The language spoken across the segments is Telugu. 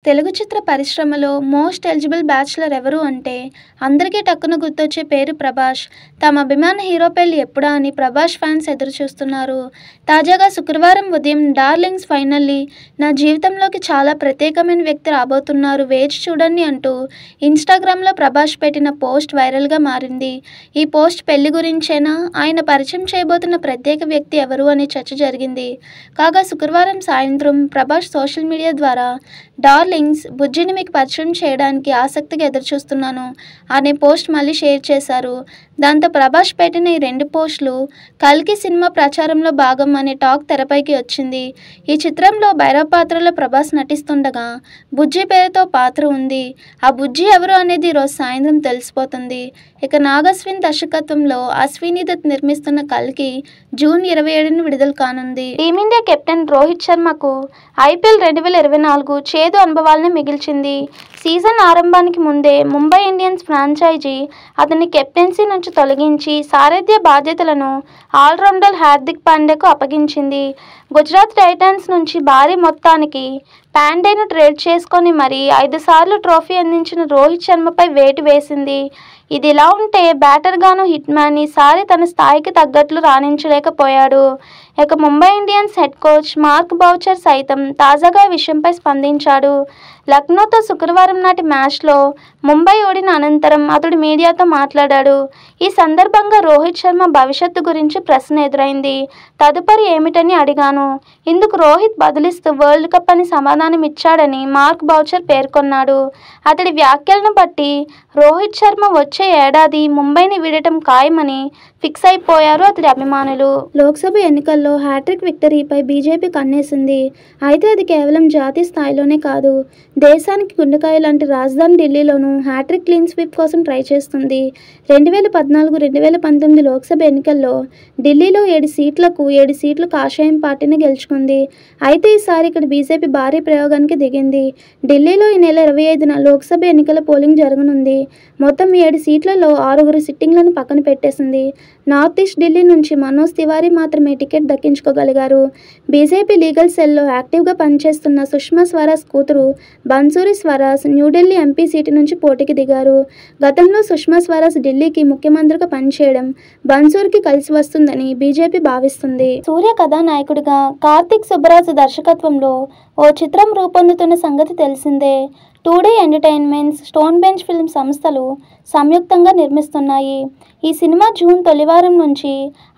తెలుగు చిత్ర పరిశ్రమలో మోస్ట్ ఎలిజిబుల్ బ్యాచ్లర్ ఎవరు అంటే అందరికీ టక్కున గుర్తొచ్చే పేరు ప్రభాస్. తమ అభిమాన హీరో పెళ్లి ఎప్పుడా అని ప్రభాస్ ఫ్యాన్స్ ఎదురు చూస్తున్నారు. తాజాగా శుక్రవారం ఉదయం డార్లింగ్స్ ఫైనల్లీ నా జీవితంలోకి చాలా ప్రత్యేకమైన వ్యక్తి రాబోతున్నారు, వేచి చూడండి అంటూ ఇన్స్టాగ్రామ్లో ప్రభాస్ పెట్టిన పోస్ట్ వైరల్గా మారింది. ఈ పోస్ట్ పెళ్లి గురించేనా, ఆయన పరిచయం చేయబోతున్న ప్రత్యేక వ్యక్తి ఎవరు అనే చర్చ జరిగింది. కాగా శుక్రవారం సాయంత్రం ప్రభాస్ సోషల్ మీడియా ద్వారా డార్లింగ్స్ బుజ్జిని మీకు పరిచయం చేయడానికి ఆసక్తిగా ఎదురుచూస్తున్నాను అనే పోస్ట్ మళ్ళీ షేర్ చేశారు. దాంతో ప్రభాస్ పెట్టిన ఈ రెండు పోస్టులు కల్కి సినిమా ప్రచారంలో భాగం అనే టాక్ తెరపైకి వచ్చింది. ఈ చిత్రంలో భైరవ్ పాత్రలో ప్రభాస్ నటిస్తుండగా బుజ్జి పేరుతో పాత్ర ఉంది. ఆ బుజ్జి ఎవరు అనేది ఈరోజు సాయంత్రం తెలిసిపోతుంది. ఇక నాగ్ అశ్విన్ దర్శకత్వంలో అశ్విని దత్ నిర్మిస్తున్న కల్కి జూన్ 27న విడుదల కానుంది. టీమిండియా కెప్టెన్ రోహిత్ శర్మకు ఐపీఎల్ 2024 చేదు అనుభవాలను మిగిల్చింది. సీజన్ ఆరంభానికి ముందే ముంబై ఇండియన్స్ ఫ్రాంచైజీ అతని కెప్టెన్సీ నుంచి తొలగించి సారథ్య బాధ్యతలను ఆల్రౌండర్ హార్దిక్ పాండ్యాకు అప్పగించింది. గుజరాత్ టైటన్స్ నుంచి భారీ మొత్తానికి పాండ్యాను ట్రేడ్ చేసుకొని మరీ 5 సార్లు ట్రోఫీ అందించిన రోహిత్ శర్మపై వేటు వేసింది. ఇది ఇలా ఉంటే బ్యాటర్గాను హిట్ మ్యాన్ ఈసారి తన స్థాయికి తగ్గట్లు రాణించలేకపోయాడు. ఇక Mumbai Indians head coach mark Boucher సైతం తాజాగా ఈ విషయంపై స్పందించాడు. లక్నోతో శుక్రవారం నాటి మ్యాచ్లో ముంబై ఓడిన అనంతరం అతడు మీడియాతో మాట్లాడాడు. ఈ సందర్భంగా రోహిత్ శర్మ భవిష్యత్తు గురించి ప్రశ్న ఎదురైంది. తదుపరి ఏమిటని అడిగాను. ఇందుకు రోహిత్ బదులిస్తూ వరల్డ్ కప్ అని సమాధానం ఇచ్చాడని మార్క్ బౌచర్ పేర్కొన్నాడు. అతడి వ్యాఖ్యలను బట్టి రోహిత్ శర్మ వచ్చే ఏడాది ముంబైని వీడటం ఖాయమని ఫిక్స్ అయిపోయారు అతడి అభిమానులు. లోక్సభ ఎన్నికల్లో హ్యాట్రిక్ విక్టరీపై బీజేపీ కన్నేసింది. అయితే అది కేవలం జాతీయ స్థాయిలోనే కాదు, దేశానికి గుండెకాయ లాంటి రాజధాని ఢిల్లీలోనూ హ్యాట్రిక్ క్లీన్ స్వీప్ కోసం ట్రై చేస్తుంది. 2014-2019 లోక్సభ ఎన్నికల్లో ఢిల్లీలో 7 సీట్లకు 7 సీట్లు కాషాయం పార్టీని గెలుచుకుంది. అయితే ఈసారి ఇక్కడ బీజేపీ భారీ ప్రయోగానికి దిగింది. ఢిల్లీలో ఈ నెల 25న లోక్సభ ఎన్నికల పోలింగ్ జరగనుంది. మొత్తం 7 సీట్లలో 6 సిట్టింగ్లను పక్కన పెట్టేసింది. నార్త్ ఈస్ట్ ఢిల్లీ నుంచి మనోజ్ తివారీ మాత్రమే టికెట్ దక్కించుకోగలిగారు. బీజేపీ లీగల్ సెల్లో యాక్టివ్గా పనిచేస్తున్న సుష్మా స్వరాజ్ కూతురు బన్సూరి స్వరాజ్ న్యూఢిల్లీ ఎంపీ సీటు నుంచి పోటీకి దిగారు. గతంలో సుష్మా స్వరాజ్ ఢిల్లీకి ముఖ్యమంత్రిగా పనిచేయడం బన్సూరికి కలిసి వస్తుందని బీజేపీ భావిస్తుంది. సూర్య కథానాయకుడిగా కార్తిక్ సుబ్బరాజు దర్శకత్వంలో ఓ చిత్రం రూపొందుతున్న సంగతి తెలిసిందే. 2D entertainments, stone bench film సంస్థలు సంయుక్తంగా నిర్మిస్తున్నాయి. ఈ సినిమా జూన్ తొలివారం నుంచి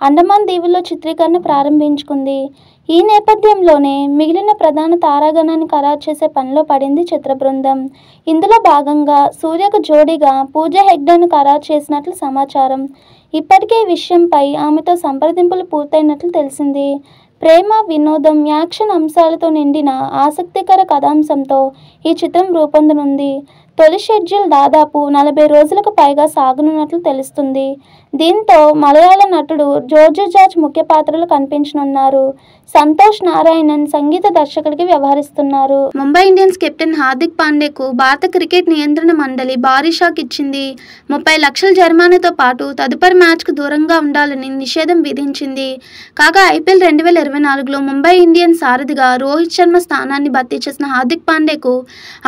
అండమాన్ దీవుల్లో చిత్రీకరణ ప్రారంభించుకుంది. ఈ నేపథ్యంలోనే మిగిలిన ప్రధాన తారాగణాన్ని ఖరారు చేసే పనిలో పడింది చిత్ర బృందం. ఇందులో భాగంగా సూర్యకు జోడీగా పూజా హెగ్డేను ఖరారు చేసినట్లు సమాచారం. ఇప్పటికే ఈ విషయంపై ఆమెతో సంప్రదింపులు పూర్తయినట్లు తెలిసింది. ప్రేమ, వినోదం, యాక్షన్ అంశాలతో నిండిన ఆసక్తికర కథాంశంతో ఈ చిత్రం రూపొందనుంది. తొలి షెడ్యూల్ దాదాపు 40 రోజులకు పైగా సాగనున్నట్లు తెలుస్తుంది. దీంతో మలయాళ నటుడు జోర్జ్ జార్జ్ ముఖ్య పాత్రలో కనిపించనున్నారు. సంతోష్ నారాయణన్ సంగీత దర్శకుడికి వ్యవహరిస్తున్నారు. ముంబై ఇండియన్స్ కెప్టెన్ హార్దిక్ పాండ్యాకు భారత క్రికెట్ నియంత్రణ మండలి భారీ షాక్ ఇచ్చింది. 30 లక్షల జరిమానాతో పాటు తదుపరి మ్యాచ్కు దూరంగా ఉండాలని నిషేధం విధించింది. కాగా ఐపీఎల్ 2024లో ముంబై ఇండియన్స్ సారథిగా రోహిత్ శర్మ స్థానాన్ని భర్తీ చేసిన హార్దిక్ పాండ్యాకు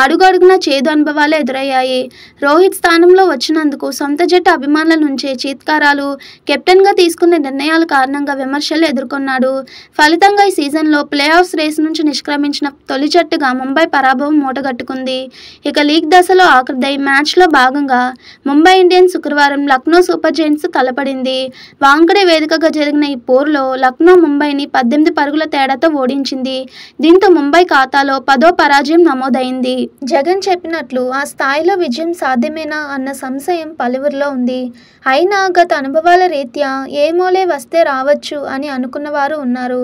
అడుగడుగునా చేదు అనుభవాలు ఎదురయ్యాయి. రోహిత్ స్థానంలో వచ్చినందుకు సొంత జట్టు అభిమానుల నుంచే చీత్కారాలు, కెప్టెన్గా తీసుకున్న నిర్ణయాల కారణంగా విమర్శలు ఎదుర్కొన్నాడు. ఫలితంగా ఈ సీజన్లో ప్లే ఆఫ్స్ రేసు నుంచి నిష్క్రమించిన తొలి జట్టుగా ముంబై పరాభవం మూటగట్టుకుంది. ఇక లీగ్ దశలో ఆఖరి మ్యాచ్లో భాగంగా ముంబై ఇండియన్స్ శుక్రవారం లక్నో సూపర్ జైంట్స్తో తలపడింది. వాంకడే వేదికగా జరిగిన ఈ పోరులో లక్నో ముంబైని 18 పరుగుల తేడాతో ఓడించింది. దీంతో ముంబై ఖాతాలో 10వ పరాజయం నమోదైంది. జగన్ చెప్పినట్లు ఆ స్థాయిలో విజయం సాధ్యమేనా అన్న సంశయం పలువురిలో ఉంది. అయినా గత అనుభవాల రీత్యా ఏమోలే వస్తే రావచ్చు అని అనుకున్నవారు ఉన్నారు.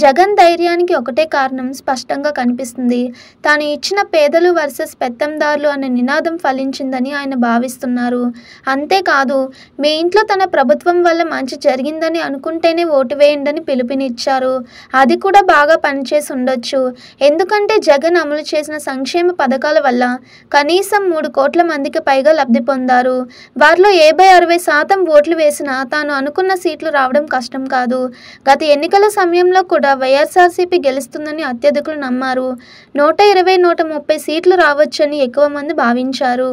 జగన్ ధైర్యానికి ఒకటే కారణం స్పష్టంగా కనిపిస్తుంది. తాను ఇచ్చిన పేదలు వర్సెస్ పెత్తందారులు అనే నినాదం ఫలించిందని ఆయన భావిస్తున్నారు. అంతేకాదు, మీ ఇంట్లో తన ప్రభుత్వం వల్ల మంచి జరిగిందని అనుకుంటేనే ఓటు వేయండి పిలుపునిచ్చారు. అది కూడా బాగా పనిచేసి ఉండొచ్చు. ఎందుకంటే జగన్ అమలు చేసిన సంక్షేమ పథకాల వల్ల కనీస కనీసం 3 కోట్ల మందికి పైగా లబ్ధి పొందారు. వారిలో 50-60% ఓట్లు వేసినా తాను అనుకున్న సీట్లు రావడం కష్టం కాదు. గత ఎన్నికల సమయంలో కూడా వైఎస్ఆర్సీపీ గెలుస్తుందని అత్యధికులు నమ్మారు. 120-130 సీట్లు రావచ్చని ఎక్కువ మంది భావించారు.